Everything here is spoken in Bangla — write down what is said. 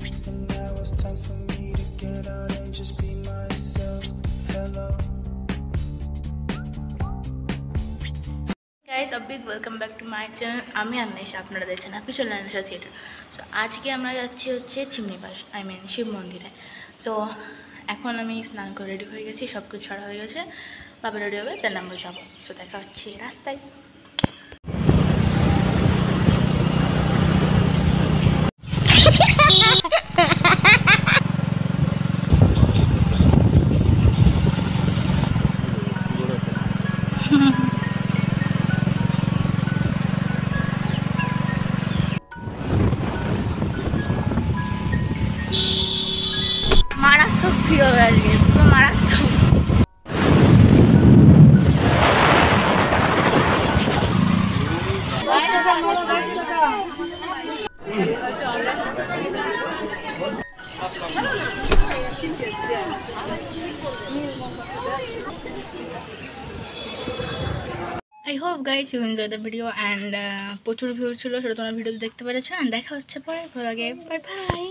And now it's time for me to get out and just be myself. Hello. Guys, a big welcome back to my channel. আমি আন্বেষা, আপনারা দেখছেন অফিসিয়াল আন্বেষা থিয়েটার। সো আজকে আমরা যাচ্ছি হচ্ছে চিমনিপাস, আই মিন শিব মন্দিরে। সো এখন আমি স্নান করে রেডি হয়ে গেছি, সব কিছু ছাড়া হয়ে গেছে। বাবা রেডি হবে, দেন আমরা যাবো। সো দেখা হচ্ছে রাস্তায়। মারাত্মক ভিড় হবে আজকে, পুরো মারাত্মক। I hope guys you enjoy the video and প্রচুর ভিউ ছিল, সেটা তোমরা ভিডিওতে দেখতে পেরেছো। আর দেখা হচ্ছে পরে, ভালো লাগে। Bye bye.